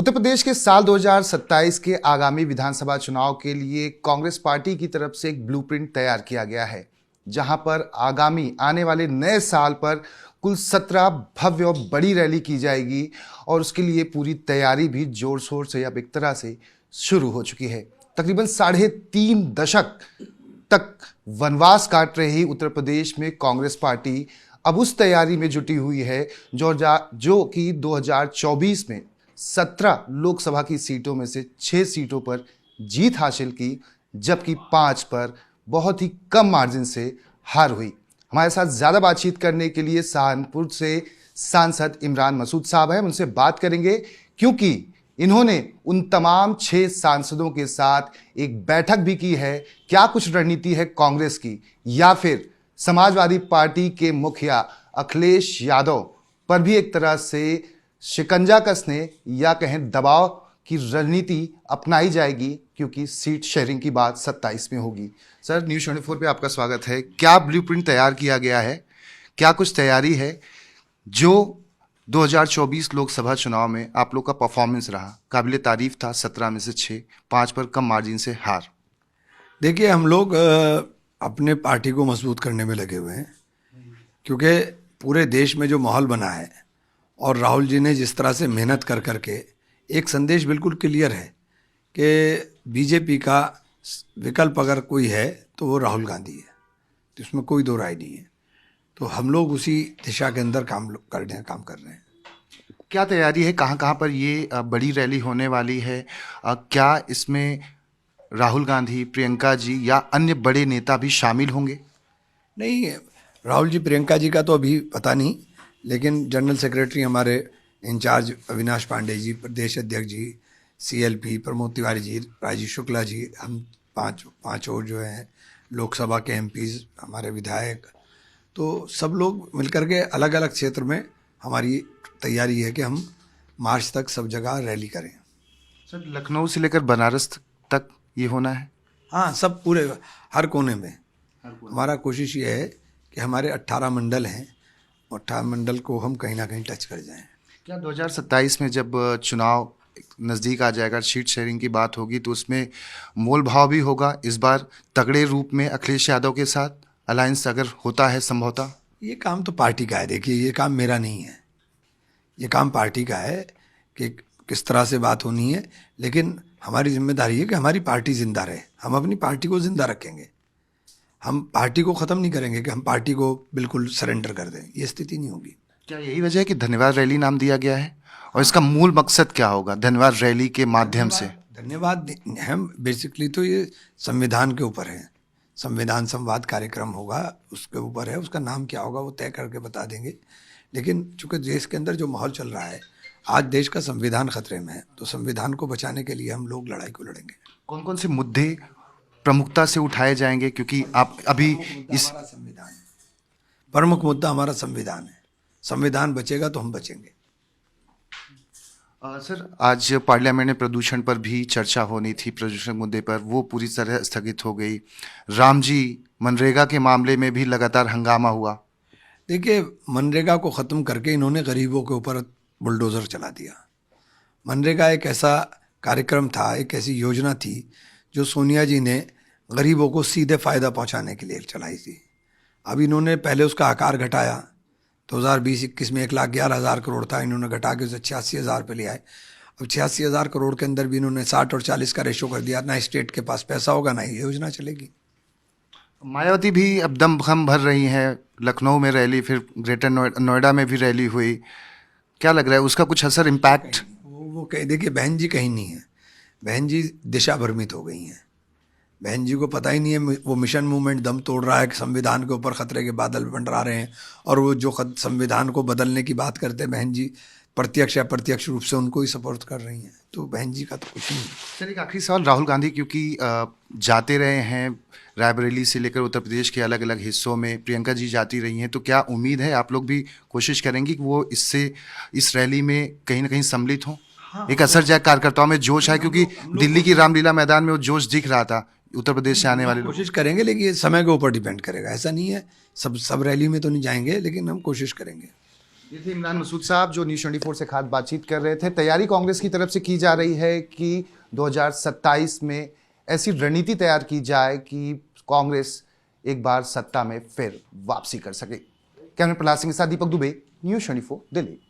उत्तर प्रदेश के साल 2027 के आगामी विधानसभा चुनाव के लिए कांग्रेस पार्टी की तरफ से एक ब्लूप्रिंट तैयार किया गया है, जहां पर आगामी आने वाले नए साल पर कुल 17 भव्य और बड़ी रैली की जाएगी और उसके लिए पूरी तैयारी भी जोर शोर से अब एक तरह से शुरू हो चुकी है। तकरीबन 3.5 दशक तक वनवास काट रही उत्तर प्रदेश में कांग्रेस पार्टी अब उस तैयारी में जुटी हुई है जो कि 2024 में 17 लोकसभा की सीटों में से 6 सीटों पर जीत हासिल की, जबकि 5 पर बहुत ही कम मार्जिन से हार हुई। हमारे साथ ज़्यादा बातचीत करने के लिए सहारनपुर से सांसद इमरान मसूद साहब हैं, उनसे बात करेंगे क्योंकि इन्होंने उन तमाम 6 सांसदों के साथ एक बैठक भी की है। क्या कुछ रणनीति है कांग्रेस की, या फिर समाजवादी पार्टी के मुखिया अखिलेश यादव पर भी एक तरह से शिकंजा कसने या कहें दबाव की रणनीति अपनाई जाएगी, क्योंकि सीट शेयरिंग की बात 27 में होगी। सर, न्यूज़ 24 पे आपका स्वागत है। क्या ब्लूप्रिंट तैयार किया गया है, क्या कुछ तैयारी है? जो 2024 लोकसभा चुनाव में आप लोग का परफॉर्मेंस रहा, काबिले तारीफ था, 17 में से 6, 5 पर कम मार्जिन से हार। देखिए, हम लोग अपने पार्टी को मजबूत करने में लगे हुए हैं, क्योंकि पूरे देश में जो माहौल बना है और राहुल जी ने जिस तरह से मेहनत कर करके एक संदेश बिल्कुल क्लियर है कि बीजेपी का विकल्प अगर कोई है तो वो राहुल गांधी है, तो इसमें कोई दो राय नहीं है। तो हम लोग उसी दिशा के अंदर काम कर रहे हैं। क्या तैयारी है, कहाँ कहाँ पर ये बड़ी रैली होने वाली है? क्या इसमें राहुल गांधी, प्रियंका जी या अन्य बड़े नेता भी शामिल होंगे? नहीं, राहुल जी प्रियंका जी का तो अभी पता नहीं, लेकिन जनरल सेक्रेटरी हमारे इंचार्ज अविनाश पांडे जी, प्रदेश अध्यक्ष जी, CLP प्रमोद तिवारी जी, राजीव शुक्ला जी, हम पाँच और जो हैं लोकसभा के MPs, हमारे विधायक, तो सब लोग मिलकर के अलग अलग क्षेत्र में हमारी तैयारी है कि हम मार्च तक सब जगह रैली करें। सर, लखनऊ से लेकर बनारस तक ये होना है? हाँ, सब पूरे हर कोने में हमारा कोशिश ये है कि हमारे 18 मंडल हैं, 18 मंडल को हम कहीं ना कहीं टच कर जाएं। क्या 2027 में जब चुनाव नज़दीक आ जाएगा, सीट शेयरिंग की बात होगी, तो उसमें मोल भाव भी होगा? इस बार तगड़े रूप में अखिलेश यादव के साथ अलायंस अगर होता है संभवतः? ये काम तो पार्टी का है। देखिए, ये काम मेरा नहीं है, ये काम पार्टी का है कि किस तरह से बात होनी है, लेकिन हमारी जिम्मेदारी है कि हमारी पार्टी जिंदा रहे। हम अपनी पार्टी को जिंदा रखेंगे, हम पार्टी को ख़त्म नहीं करेंगे कि हम पार्टी को बिल्कुल सरेंडर कर दें, ये स्थिति नहीं होगी। क्या यही वजह है कि धन्यवाद रैली नाम दिया गया है, और इसका मूल मकसद क्या होगा धन्यवाद रैली के माध्यम से? धन्यवाद हम बेसिकली तो ये संविधान के ऊपर है, संविधान संवाद कार्यक्रम होगा, उसके ऊपर है। उसका नाम क्या होगा वो तय करके बता देंगे। लेकिन चूंकि देश के अंदर जो माहौल चल रहा है, आज देश का संविधान खतरे में है, तो संविधान को बचाने के लिए हम लोग लड़ाई को लड़ेंगे। कौन कौन से मुद्दे प्रमुखता से उठाए जाएंगे, क्योंकि आप अभी इस संविधान प्रमुख मुद्दा हमारा संविधान है। संविधान बचेगा तो हम बचेंगे। सर, आज पार्लियामेंट में प्रदूषण पर भी चर्चा होनी थी, प्रदूषण मुद्दे पर, वो पूरी तरह स्थगित हो गई। राम जी, मनरेगा के मामले में भी लगातार हंगामा हुआ। देखिए, मनरेगा को ख़त्म करके इन्होंने गरीबों के ऊपर बुलडोज़र चला दिया। मनरेगा एक ऐसा कार्यक्रम था, एक ऐसी योजना थी जो सोनिया जी ने गरीबों को सीधे फ़ायदा पहुंचाने के लिए चलाई थी। अब इन्होंने पहले उसका आकार घटाया, 2020-21 में 1,11,000 करोड़ था, इन्होंने घटा के उसे 86,000 पे ले आए। अब 86,000 करोड़ के अंदर भी इन्होंने 60 और 40 का रेशो कर दिया। ना स्टेट के पास पैसा होगा, ना ये योजना चलेगी। मायावती भी अब दम खम भर रही हैं, लखनऊ में रैली, फिर ग्रेटर नोएडा में भी रैली हुई। क्या लग रहा है उसका कुछ असर, इम्पैक्ट? वो देखिए, बहन जी कहीं नहीं है, बहन जी दिशा भ्रमित हो गई हैं। बहन जी को पता ही नहीं है वो मिशन मूवमेंट दम तोड़ रहा है कि संविधान के ऊपर खतरे के बादल मंडरा रहे हैं, और वो जो संविधान को बदलने की बात करते हैं, बहन जी प्रत्यक्ष या प्रत्यक्ष रूप से उनको ही सपोर्ट कर रही हैं। तो बहन जी का तो कुछ नहीं। सर, एक आखिरी सवाल, राहुल गांधी क्योंकि जाते रहे हैं रायबरेली से लेकर उत्तर प्रदेश के अलग अलग हिस्सों में, प्रियंका जी जाती रही हैं, तो क्या उम्मीद है आप लोग भी कोशिश करेंगी कि वो इस रैली में कहीं ना कहीं सम्मिलित हों? हाँ, एक असर जाए, कार्यकर्ताओं में जोश है, क्योंकि दिल्ली की रामलीला मैदान में वो जोश दिख रहा था उत्तर प्रदेश से आने वाले लोग। कोशिश करेंगे, लेकिन ये समय के ऊपर डिपेंड करेगा। ऐसा नहीं है सब रैली में तो नहीं जाएंगे, लेकिन हम कोशिश करेंगे। ये थे इमरान मसूद साहब जो न्यूज़ 24 से खास बातचीत कर रहे थे। तैयारी कांग्रेस की तरफ से की जा रही है कि 2027 में ऐसी रणनीति तैयार की जाए कि कांग्रेस एक बार सत्ता में फिर वापसी कर सके। कैमरा प्रहलाद सिंह के साथ दीपक दुबे, न्यूज़ 24 दिल्ली।